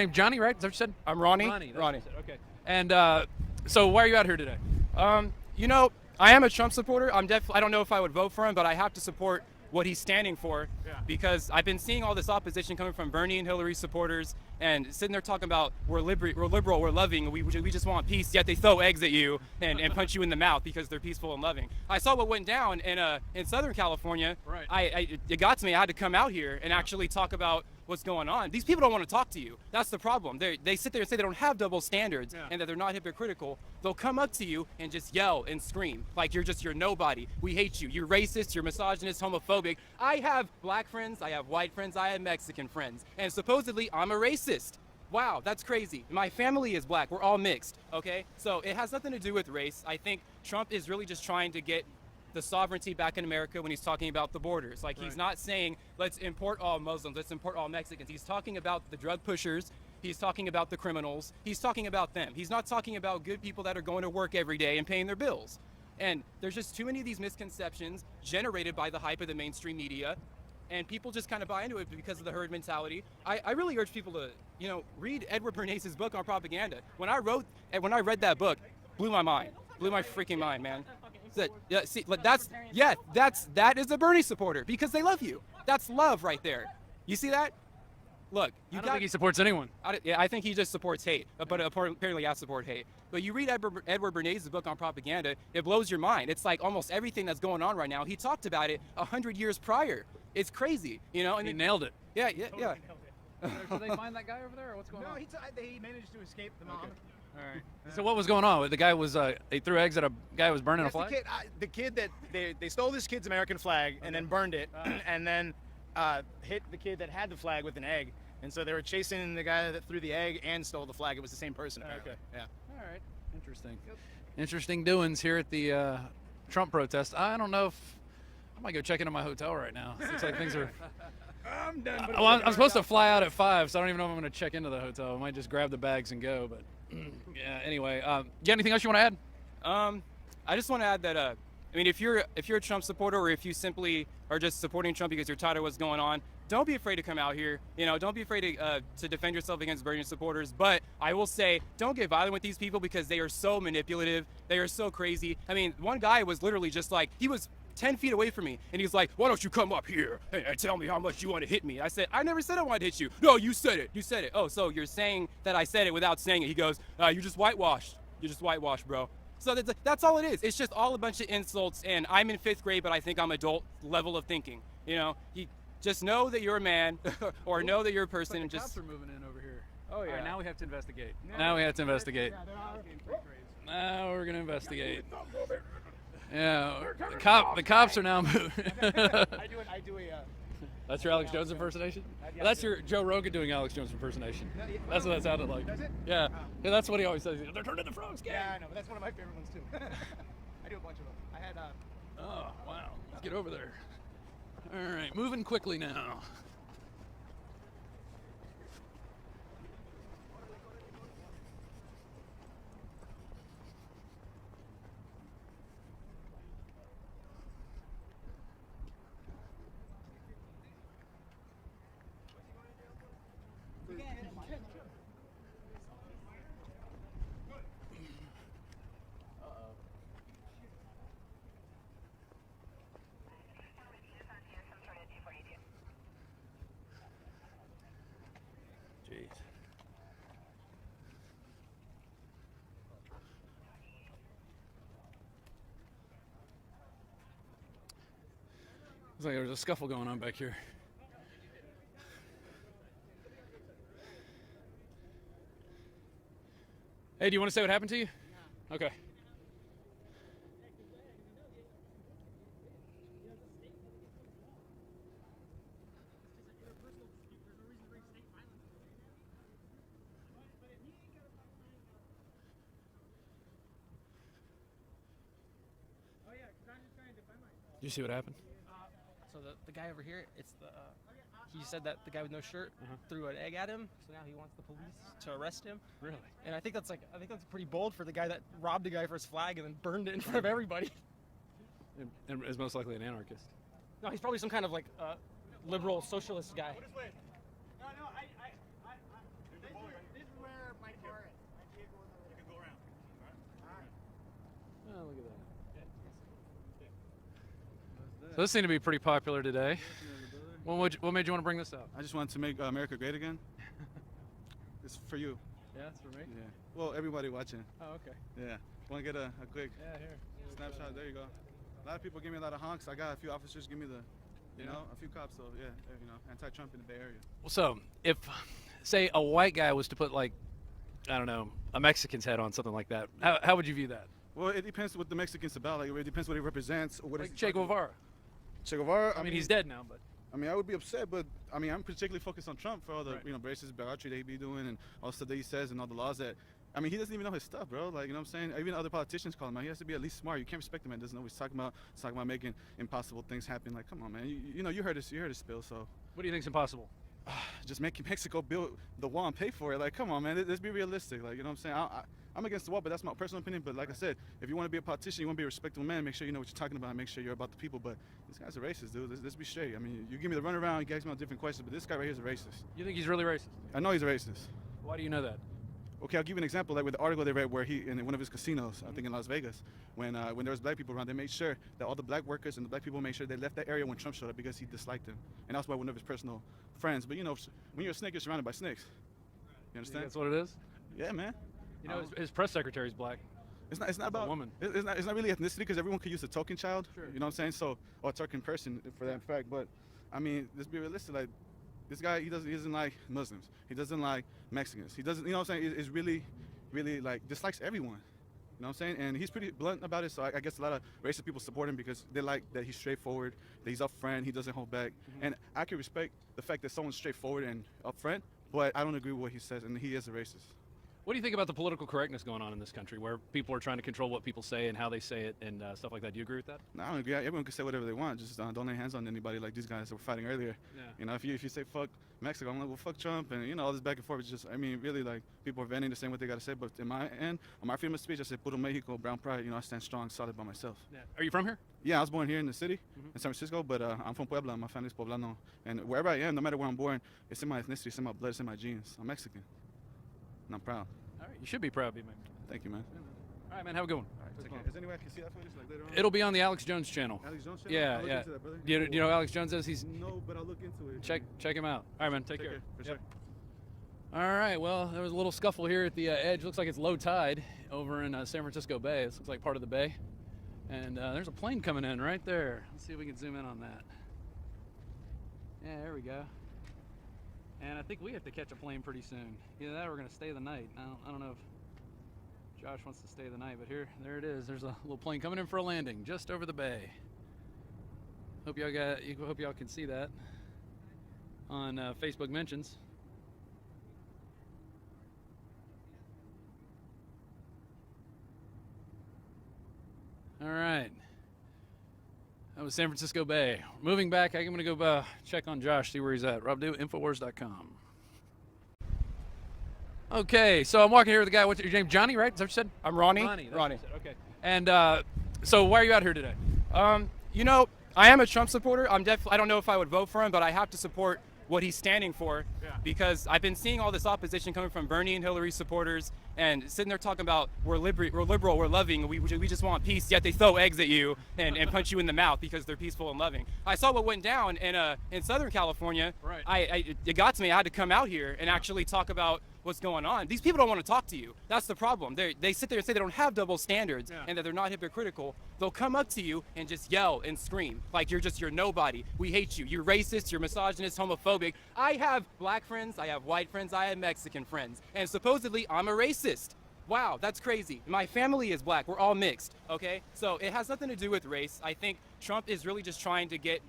Name Johnny, right? Is that what you said? I'm Ronnie. Ronnie. That's Ronnie. what you said. Okay. And so why are you out here today? You know, I am a Trump supporter. I don't know if I would vote for him, but I have to support what he's standing for because I've been seeing all this opposition coming from Bernie and Hillary supporters and sitting there talking about we're liberal, we're loving, we just want peace, yet they throw eggs at you and punch you in the mouth because they're peaceful and loving. I saw what went down in Southern California. Right. It got to me. I had to come out here and actually talk about what's going on. These people don't want to talk to you. That's the problem. They sit there and say they don't have double standards and that they're not hypocritical. They'll come up to you and just yell and scream like you're nobody. We hate you. You're racist. You're misogynist, homophobic. I have black friends. I have white friends. I have Mexican friends. And supposedly I'm a racist. Wow, that's crazy. My family is black. We're all mixed, okay? So it has nothing to do with race. I think Trump is really just trying to get the sovereignty back in America when he's talking about the borders. Like, he's not saying, let's import all Muslims, let's import all Mexicans. He's talking about the drug pushers. He's talking about the criminals. He's talking about them. He's not talking about good people that are going to work every day and paying their bills. And there's just too many of these misconceptions generated by the hype of the mainstream media. And people just kind of buy into it because of the herd mentality. I really urge people to, read Edward Bernays' book on propaganda. When I read that book, blew my mind. Blew my freaking mind, man. That is a Bernie supporter because they love you. That's love right there. You see that? Look, I don't think he supports anyone. I think he just supports hate, but apparently I support hate. But you read Edward Bernays' book on propaganda, it blows your mind. It's like almost everything that's going on right now. He talked about it 100 years prior. It's crazy, And He nailed it. Yeah. Should they find that guy over there, or what's going on? No, he managed to escape the mom. Okay. All right. So what was going on? The guy was they threw eggs at a guy who was burning a That's flag. the kid that they stole this kid's American flag and then burned it, and then hit the kid that had the flag with an egg. And so they were chasing the guy that threw the egg and stole the flag. It was the same person. Apparently. Okay. Yeah. All right. Interesting. Interesting doings here at the Trump protest. I don't know if I might go check into my hotel right now. It looks like things are. I'm done. Well, I'm supposed to fly out at 5, so I don't even know if I'm going to check into the hotel. I might just grab the bags and go. But yeah. Anyway, you got anything else you want to add? I just want to add that if you're a Trump supporter or if you simply are just supporting Trump because you're tired of what's going on, don't be afraid to come out here. Don't be afraid to defend yourself against Bernie supporters. But I will say, don't get violent with these people because they are so manipulative. They are so crazy. I mean, one guy was literally just like, he was 10 feet away from me, and he's like, why don't you come up here and tell me how much you want to hit me? I said, I never said I wanted to hit you. No, you said it. You said it. Oh, so you're saying that I said it without saying it. He goes, you just whitewashed. You just whitewashed, bro. So that's all it is. It's just all a bunch of insults, and I'm in 5th grade, but I think I'm adult level of thinking. You just know that you're a man, or know that you're a person, Like and the just. cops are moving in over here. Oh yeah. All right, now we have to investigate. Now we have to investigate. Now we're gonna investigate. Yeah, the cops are now moving. I do a. That's your Alex Jones impersonation? That's your Joe Rogan doing Alex Jones impersonation. That's what that sounded like. Does it? Yeah. Yeah, that's what he always says. They're turning the frogs gay. Yeah, I know, but that's one of my favorite ones too. I do a bunch of them. I had. Oh, wow. Let's get over there. All right, moving quickly now. Jeez. Looks like there was a scuffle going on back here. Hey, do you want to say what happened to you? No. Okay. Did you see what happened? So the guy over here, he said that the guy with no shirt threw an egg at him. So now he wants the police to arrest him. Really? And I think that's pretty bold for the guy that robbed a guy for his flag and then burned it in front of everybody. And is most likely an anarchist. No, he's probably some kind of liberal socialist guy. Those seem to be pretty popular today. What made you want to bring this up? I just wanted to make America great again. It's for you. Yeah, it's for me. Yeah. Well, everybody watching. Oh, okay. Yeah. Want to get a quick Yeah, here. snapshot? There you go. A lot of people give me a lot of honks. I got a few officers give me a few cops. So yeah, anti-Trump in the Bay Area. So, if, say, a white guy was to put, like, I don't know, a Mexican's head on something like that, how would you view that? Well, it depends what the Mexican's about. Like, it depends what he represents or what. Like is he Che talking about. Guevara. Che Guevara. I mean, he's dead now, but. I mean, I would be upset, but I mean, I'm particularly focused on Trump for all the Right. racist bigotry that he be doing and all the stuff that he says and all the laws that. I mean, he doesn't even know his stuff, bro. Like, you know what I'm saying? Even other politicians call him out. He has to be at least smart. You can't respect the man. Doesn't know what he's talking about. He's talking about making impossible things happen. Like, come on, man. You heard his spill. So What do you think's impossible? just make Mexico build the wall and pay for it. Like, come on, man. Let's be realistic. Like, you know what I'm saying? I'm against the wall, but that's my personal opinion. But like I said, if you want to be a politician, you want to be a respectable man, make sure you know what you're talking about and make sure you're about the people. But this guy's a racist, dude. Let's be straight. I mean, you give me the runaround, you guys me on different questions, but this guy right here is a racist. You think he's really racist? I know he's a racist. Why do you know that? Okay, I'll give you an example. Like with the article they read where he, in one of his casinos, I think in Las Vegas, when there was black people around, they made sure that all the black workers and the black people made sure they left that area when Trump showed up because he disliked him. And that's why one of his personal friends. But you know, when you're a snake, you're surrounded by snakes. You understand? That's what it is? Yeah, man. You know, his press secretary's black. It's not about woman. It's not really ethnicity because everyone could use a token child. Sure. You know what I'm saying? So, or a token person for that fact. But I mean, let's be realistic. Like this guy, he doesn't like Muslims. He doesn't like Mexicans. He doesn't. You know what I'm saying? Is really like dislikes everyone. You know what I'm saying? And he's pretty blunt about it. So I guess a lot of racist people support him because they like that he's straightforward, that he's upfront, he doesn't hold back. Mm-hmm. And I can respect the fact that someone's straightforward and upfront, but I don't agree with what he says, and he is a racist. What do you think about the political correctness going on in this country, where people are trying to control what people say and how they say it and stuff like that? Do you agree with that? No, I don't agree. Everyone can say whatever they want. Just don't lay hands on anybody like these guys that were fighting earlier. Yeah. You know, if you say fuck Mexico, I'm like, well, fuck Trump, and you know all this back and forth. It's just, I mean, really, like people are venting to saying what they gotta say. But in my end, on my freedom of speech, I say, Puro Mexico, brown pride. You know, I stand strong, solid by myself. Yeah. Are you from here? Yeah, I was born here in the city, in San Francisco, but I'm from Puebla. My family's Poblano, and wherever I am, no matter where I'm born, it's in my ethnicity, it's in my blood, it's in my genes. I'm Mexican, and I'm proud. All right. You should be proud of me, man. Thank you, man. All right, man. Have a good one. All right, Take take care. care. Is there any way I can see that footage like later on? It'll be on the Alex Jones channel. Alex Jones channel? Yeah, I'll look yeah. into that, brother. Do you know who Alex Jones is? He's No, but I'll look into it. check him out. All right, man. Take care. For Yep. sure. All right. Well, there was a little scuffle here at the edge. Looks like it's low tide over in San Francisco Bay. This looks like part of the bay. And there's a plane coming in right there. Let's see if we can zoom in on that. Yeah, there we go. And I think we have to catch a plane pretty soon. Either that or we're going to stay the night. I don't know if Josh wants to stay the night, but there it is. There's a little plane coming in for a landing just over the bay. Hope y'all can see that on Facebook mentions. All right. That was San Francisco Bay. Moving back, I'm going to go check on Josh, see where he's at. Rob Dew, Infowars.com. Okay, so I'm walking here with a guy. What's your name? Johnny, right? Is that what you said? I'm Ronnie. Ronnie. That's Ronnie. what you said. Okay. And so why are you out here today? You know, I am a Trump supporter. I don't know if I would vote for him, but I have to support what he's standing for because I've been seeing all this opposition coming from Bernie and Hillary supporters and sitting there talking about we're liberal, we're loving, we just want peace, yet they throw eggs at you and punch you in the mouth because they're peaceful and loving. I saw what went down in Southern California. Right. It got to me. I had to come out here and actually talk about what's going on. These people don't want to talk to you. That's the problem. They sit there and say they don't have double standards and that they're not hypocritical. They'll come up to you and just yell and scream like you're nobody. We hate you. You're racist. You're misogynist, homophobic. I have black friends. I have white friends. I have Mexican friends. And supposedly I'm a racist. Wow, that's crazy. My family is black. We're all mixed, okay? So it has nothing to do with race. I think Trump is really just trying to get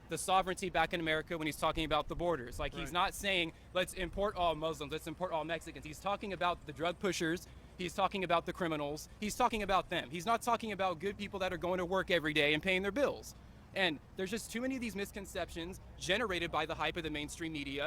the sovereignty back in America when he's talking about the borders. Like he's not saying, let's import all Muslims, let's import all Mexicans. He's talking about the drug pushers. He's talking about the criminals. He's talking about them. He's not talking about good people that are going to work every day and paying their bills. And there's just too many of these misconceptions generated by the hype of the mainstream media